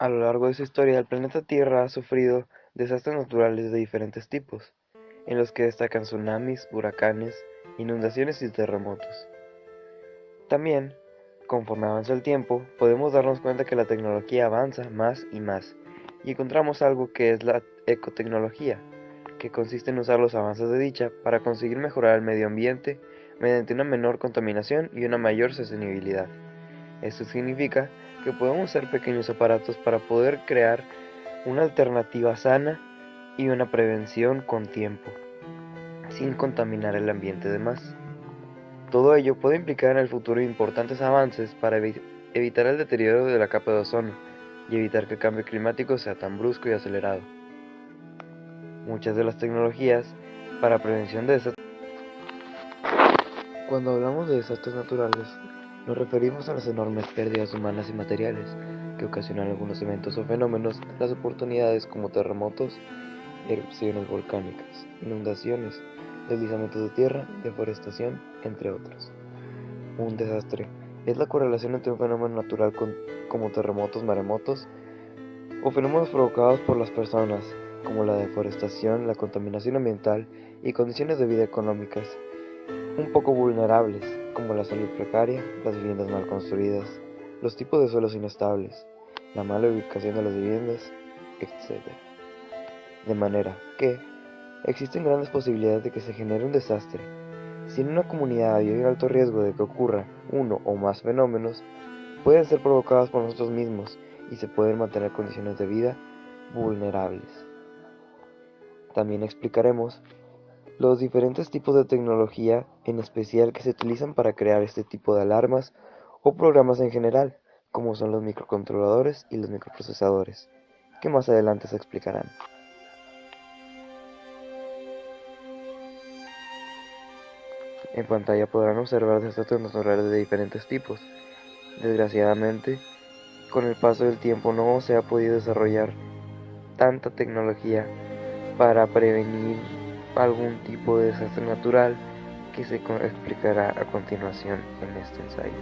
A lo largo de su historia, el planeta Tierra ha sufrido desastres naturales de diferentes tipos, en los que destacan tsunamis, huracanes, inundaciones y terremotos. También, conforme avanza el tiempo, podemos darnos cuenta que la tecnología avanza más y más, y encontramos algo que es la ecotecnología, que consiste en usar los avances de dicha para conseguir mejorar el medio ambiente mediante una menor contaminación y una mayor sostenibilidad. Esto significa que podemos usar pequeños aparatos para poder crear una alternativa sana y una prevención con tiempo, sin contaminar el ambiente de más. Todo ello puede implicar en el futuro importantes avances para evitar el deterioro de la capa de ozono y evitar que el cambio climático sea tan brusco y acelerado. Muchas de las tecnologías para prevención de desastres. Cuando hablamos de desastres naturales, nos referimos a las enormes pérdidas humanas y materiales que ocasionan algunos eventos o fenómenos, las oportunidades como terremotos, erupciones volcánicas, inundaciones, deslizamientos de tierra, deforestación, entre otros. Un desastre es la correlación entre un fenómeno natural como terremotos, maremotos o fenómenos provocados por las personas, como la deforestación, la contaminación ambiental y condiciones de vida económicas un poco vulnerables, como la salud precaria, las viviendas mal construidas, los tipos de suelos inestables, la mala ubicación de las viviendas, etc. De manera que existen grandes posibilidades de que se genere un desastre. Si en una comunidad hay un alto riesgo de que ocurra uno o más fenómenos, pueden ser provocados por nosotros mismos y se pueden mantener condiciones de vida vulnerables. También explicaremos los diferentes tipos de tecnología, en especial que se utilizan para crear este tipo de alarmas o programas en general, como son los microcontroladores y los microprocesadores, que más adelante se explicarán. En pantalla podrán observar desastres naturales de diferentes tipos. Desgraciadamente, con el paso del tiempo no se ha podido desarrollar tanta tecnología para prevenir algún tipo de desastre natural que se explicará a continuación en este ensayo.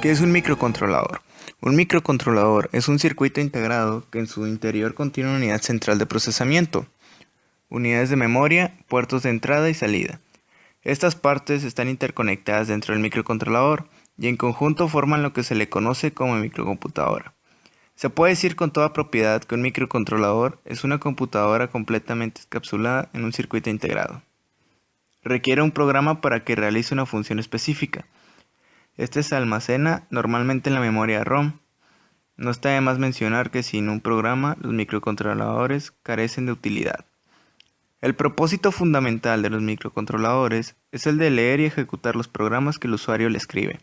¿Qué es un microcontrolador? Un microcontrolador es un circuito integrado que en su interior contiene una unidad central de procesamiento, unidades de memoria, puertos de entrada y salida. Estas partes están interconectadas dentro del microcontrolador y en conjunto forman lo que se le conoce como microcomputadora. Se puede decir con toda propiedad que un microcontrolador es una computadora completamente encapsulada en un circuito integrado. Requiere un programa para que realice una función específica. Este se almacena normalmente en la memoria ROM. No está de más mencionar que sin un programa, los microcontroladores carecen de utilidad. El propósito fundamental de los microcontroladores es el de leer y ejecutar los programas que el usuario le escribe.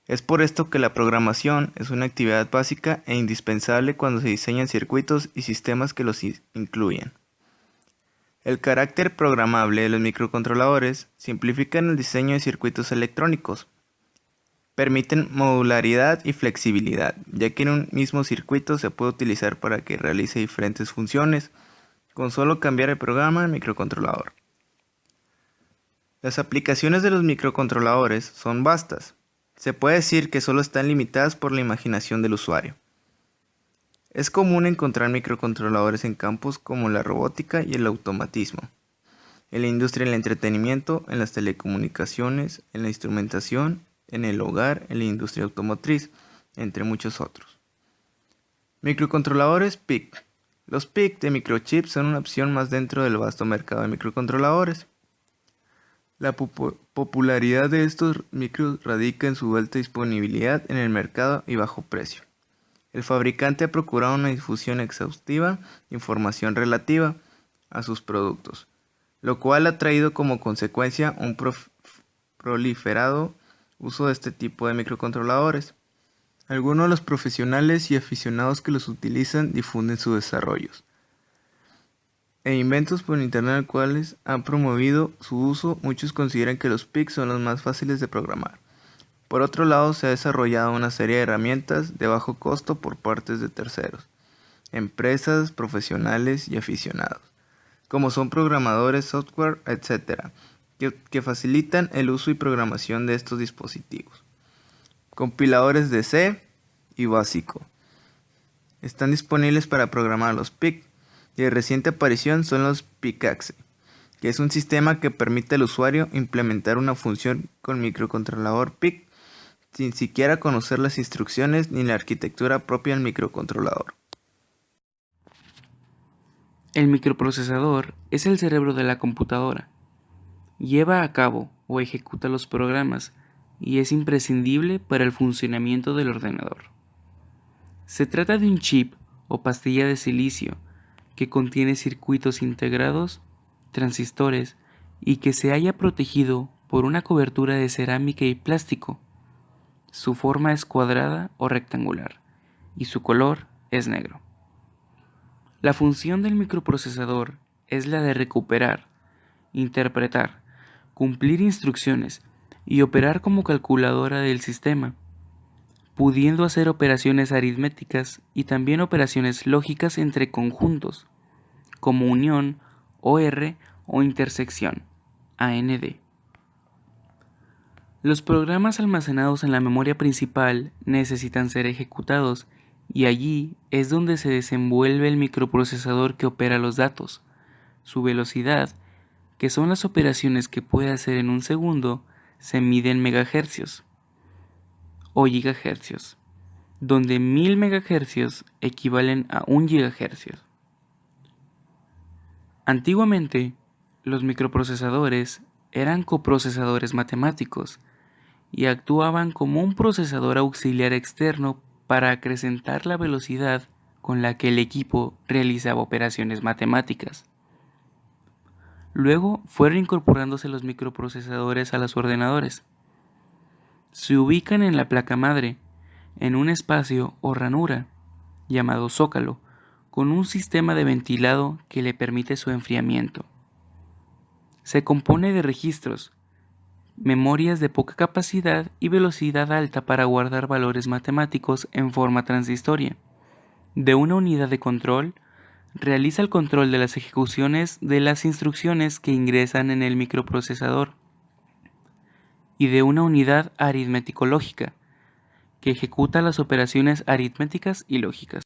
Es por esto que la programación es una actividad básica e indispensable cuando se diseñan circuitos y sistemas que los incluyen. El carácter programable de los microcontroladores simplifica el diseño de circuitos electrónicos. Permiten modularidad y flexibilidad, ya que en un mismo circuito se puede utilizar para que realice diferentes funciones, con solo cambiar el programa del microcontrolador. Las aplicaciones de los microcontroladores son vastas. Se puede decir que solo están limitadas por la imaginación del usuario. Es común encontrar microcontroladores en campos como la robótica y el automatismo, en la industria del entretenimiento, en las telecomunicaciones, en la instrumentación, en el hogar, en la industria automotriz, entre muchos otros. Microcontroladores PIC. Los PIC de microchips son una opción más dentro del vasto mercado de microcontroladores. La popularidad de estos micros radica en su alta disponibilidad en el mercado y bajo precio. El fabricante ha procurado una difusión exhaustiva de información relativa a sus productos, lo cual ha traído como consecuencia un proliferado uso de este tipo de microcontroladores. Algunos de los profesionales y aficionados que los utilizan difunden sus desarrollos e inventos por internet cuales han promovido su uso. Muchos consideran que los PIC son los más fáciles de programar. Por otro lado, se ha desarrollado una serie de herramientas de bajo costo por partes de terceros, empresas, profesionales y aficionados. como son programadores, software, etc., que facilitan el uso y programación de estos dispositivos. Compiladores de C y básico. Están disponibles para programar los PIC, y de reciente aparición son los PICAXE, que es un sistema que permite al usuario implementar una función con microcontrolador PIC sin siquiera conocer las instrucciones ni la arquitectura propia del microcontrolador. El microprocesador es el cerebro de la computadora. Lleva a cabo o ejecuta los programas y es imprescindible para el funcionamiento del ordenador. Se trata de un chip o pastilla de silicio que contiene circuitos integrados, transistores y que se halla protegido por una cobertura de cerámica y plástico. Su forma es cuadrada o rectangular y su color es negro. La función del microprocesador es la de recuperar, interpretar, cumplir instrucciones y operar como calculadora del sistema, pudiendo hacer operaciones aritméticas y también operaciones lógicas entre conjuntos, como unión, OR o intersección, AND. Los programas almacenados en la memoria principal necesitan ser ejecutados y allí es donde se desenvuelve el microprocesador que opera los datos. Su velocidad, que son las operaciones que puede hacer en un segundo, se mide en megahercios o gigahercios, donde 1000 megahercios equivalen a 1 gigahercio. Antiguamente, los microprocesadores eran coprocesadores matemáticos y actuaban como un procesador auxiliar externo para acrecentar la velocidad con la que el equipo realizaba operaciones matemáticas. Luego fueron incorporándose los microprocesadores a los ordenadores. Se ubican en la placa madre, en un espacio o ranura, llamado zócalo, con un sistema de ventilado que le permite su enfriamiento. Se compone de registros, memorias de poca capacidad y velocidad alta para guardar valores matemáticos en forma transistoria. De una unidad de control, realiza el control de las ejecuciones de las instrucciones que ingresan en el microprocesador. Y de una unidad aritmético-lógica, que ejecuta las operaciones aritméticas y lógicas.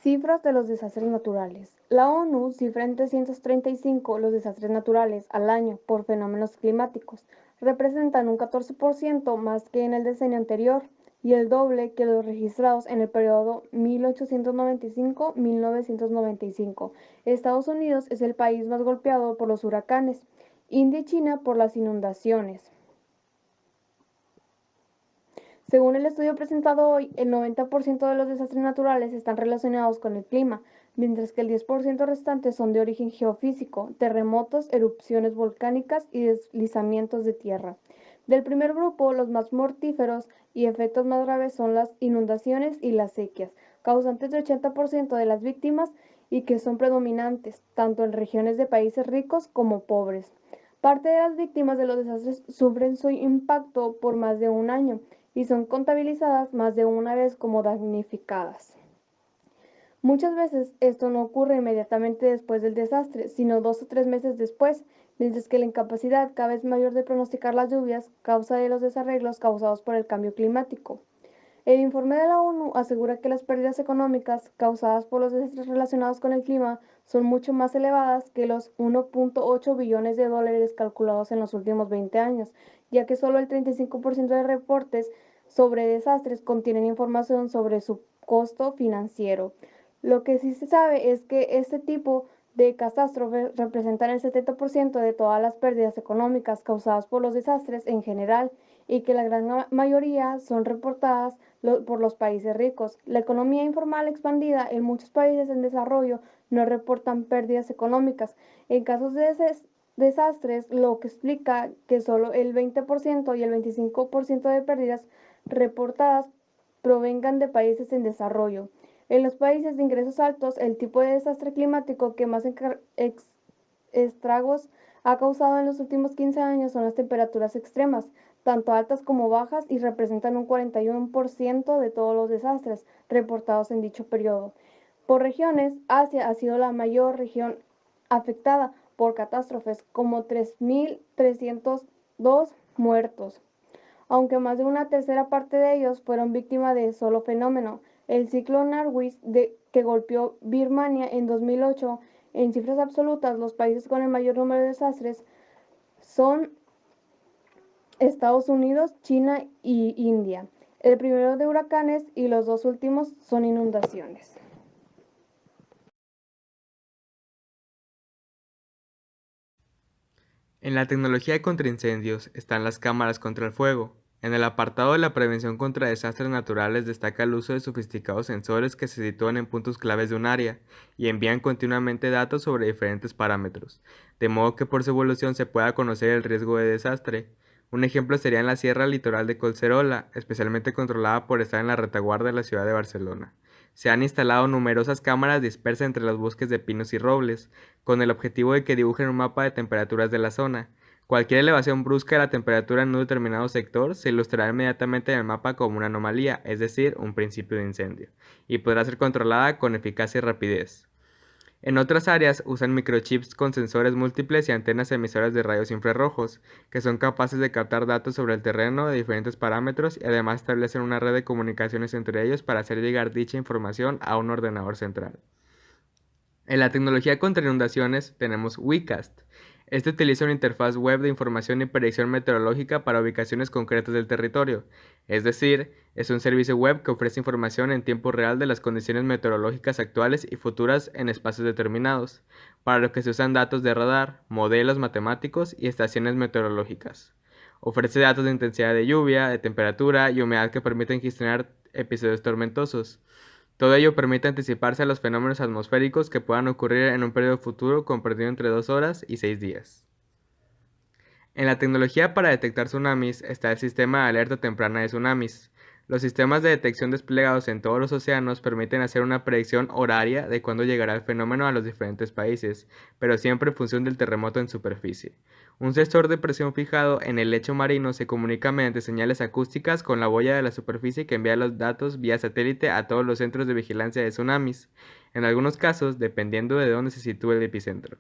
Cifras de los desastres naturales. La ONU cifra en 335 los desastres naturales al año por fenómenos climáticos. Representan un 14% más que en el decenio anterior y el doble que los registrados en el periodo 1895-1995. Estados Unidos es el país más golpeado por los huracanes. India y China por las inundaciones. Según el estudio presentado hoy, el 90% de los desastres naturales están relacionados con el clima, mientras que el 10% restante son de origen geofísico, terremotos, erupciones volcánicas y deslizamientos de tierra. Del primer grupo, los más mortíferos y efectos más graves son las inundaciones y las sequías, causantes de 80% de las víctimas y que son predominantes, tanto en regiones de países ricos como pobres. Parte de las víctimas de los desastres sufren su impacto por más de un año y son contabilizadas más de una vez como damnificadas. Muchas veces esto no ocurre inmediatamente después del desastre, sino 2 o 3 meses después, mientras que la incapacidad cada vez mayor de pronosticar las lluvias causa de los desarreglos causados por el cambio climático. El informe de la ONU asegura que las pérdidas económicas causadas por los desastres relacionados con el clima son mucho más elevadas que los 1.8 billones de dólares calculados en los últimos 20 años, ya que solo el 35% de reportes sobre desastres contienen información sobre su costo financiero. Lo que sí se sabe es que este tipo de catástrofes representan el 70% de todas las pérdidas económicas causadas por los desastres en general y que la gran mayoría son reportadas por los países ricos. La economía informal expandida en muchos países en desarrollo no reportan pérdidas económicas. En casos de desastres, lo que explica que solo el 20% y el 25% de pérdidas reportadas provengan de países en desarrollo. En los países de ingresos altos, el tipo de desastre climático que más estragos ha causado en los últimos 15 años son las temperaturas extremas, tanto altas como bajas, y representan un 41% de todos los desastres reportados en dicho periodo. Por regiones, Asia ha sido la mayor región afectada por catástrofes, como 3.302 muertos, aunque más de una tercera parte de ellos fueron víctimas de solo fenómeno, el ciclón Nargis que golpeó Birmania en 2008. En cifras absolutas, los países con el mayor número de desastres son Estados Unidos, China y India. El primero de huracanes y los dos últimos son inundaciones. En la tecnología contra incendios están las cámaras contra el fuego. En el apartado de la prevención contra desastres naturales destaca el uso de sofisticados sensores que se sitúan en puntos claves de un área y envían continuamente datos sobre diferentes parámetros, de modo que por su evolución se pueda conocer el riesgo de desastre. Un ejemplo sería en la sierra litoral de Collserola, especialmente controlada por estar en la retaguardia de la ciudad de Barcelona. Se han instalado numerosas cámaras dispersas entre los bosques de pinos y robles, con el objetivo de que dibujen un mapa de temperaturas de la zona. Cualquier elevación brusca de la temperatura en un determinado sector se ilustrará inmediatamente en el mapa como una anomalía, es decir, un principio de incendio, y podrá ser controlada con eficacia y rapidez. En otras áreas usan microchips con sensores múltiples y antenas emisoras de rayos infrarrojos, que son capaces de captar datos sobre el terreno de diferentes parámetros y además establecen una red de comunicaciones entre ellos para hacer llegar dicha información a un ordenador central. En la tecnología contra inundaciones tenemos WeCast. Este utiliza una interfaz web de información y predicción meteorológica para ubicaciones concretas del territorio, es decir, es un servicio web que ofrece información en tiempo real de las condiciones meteorológicas actuales y futuras en espacios determinados, para lo que se usan datos de radar, modelos matemáticos y estaciones meteorológicas. Ofrece datos de intensidad de lluvia, de temperatura y humedad que permiten gestionar episodios tormentosos. Todo ello permite anticiparse a los fenómenos atmosféricos que puedan ocurrir en un periodo futuro comprendido entre 2 horas y 6 días. En la tecnología para detectar tsunamis está el sistema de alerta temprana de tsunamis. Los sistemas de detección desplegados en todos los océanos permiten hacer una predicción horaria de cuándo llegará el fenómeno a los diferentes países, pero siempre en función del terremoto en superficie. Un sensor de presión fijado en el lecho marino se comunica mediante señales acústicas con la boya de la superficie que envía los datos vía satélite a todos los centros de vigilancia de tsunamis, en algunos casos dependiendo de dónde se sitúe el epicentro.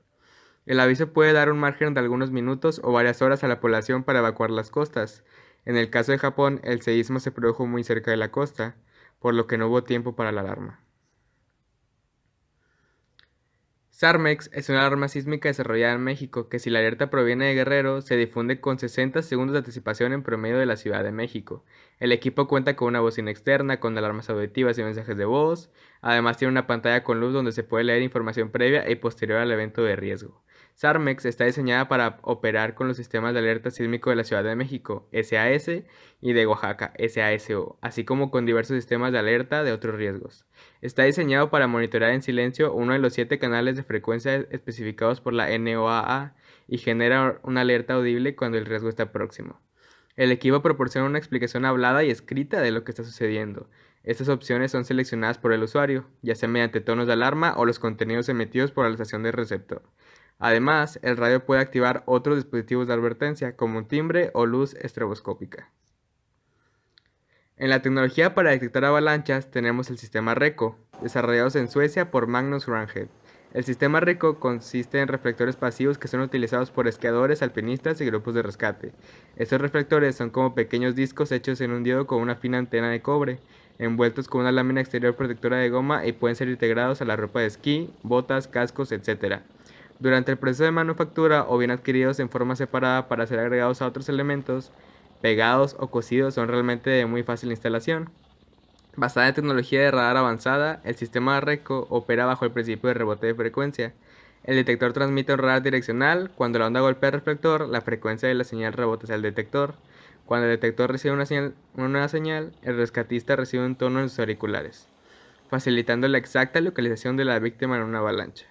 El aviso puede dar un margen de algunos minutos o varias horas a la población para evacuar las costas. En el caso de Japón, el seísmo se produjo muy cerca de la costa, por lo que no hubo tiempo para la alarma. SARMEX es una alarma sísmica desarrollada en México que, si la alerta proviene de Guerrero, se difunde con 60 segundos de anticipación en promedio de la Ciudad de México. El equipo cuenta con una bocina externa, con alarmas auditivas y mensajes de voz. Además tiene una pantalla con luz donde se puede leer información previa y posterior al evento de riesgo. SARMEX está diseñada para operar con los sistemas de alerta sísmico de la Ciudad de México, SAS, y de Oaxaca, SASO, así como con diversos sistemas de alerta de otros riesgos. Está diseñado para monitorear en silencio uno de los 7 canales de frecuencia especificados por la NOAA y genera una alerta audible cuando el riesgo está próximo. El equipo proporciona una explicación hablada y escrita de lo que está sucediendo. Estas opciones son seleccionadas por el usuario, ya sea mediante tonos de alarma o los contenidos emitidos por la estación de receptor. Además, el radio puede activar otros dispositivos de advertencia, como un timbre o luz estroboscópica. En la tecnología para detectar avalanchas tenemos el sistema RECO, desarrollado en Suecia por Magnus Rangel. El sistema RECO consiste en reflectores pasivos que son utilizados por esquiadores, alpinistas y grupos de rescate. Estos reflectores son como pequeños discos hechos en un diodo con una fina antena de cobre, envueltos con una lámina exterior protectora de goma, y pueden ser integrados a la ropa de esquí, botas, cascos, etc. Durante el proceso de manufactura o bien adquiridos en forma separada para ser agregados a otros elementos, pegados o cosidos, son realmente de muy fácil instalación. Basada en tecnología de radar avanzada, el sistema RECO opera bajo el principio de rebote de frecuencia. El detector transmite un radar direccional. Cuando la onda golpea el reflector, la frecuencia de la señal rebota hacia el detector. Cuando el detector recibe una nueva señal, el rescatista recibe un tono en sus auriculares, facilitando la exacta localización de la víctima en una avalancha.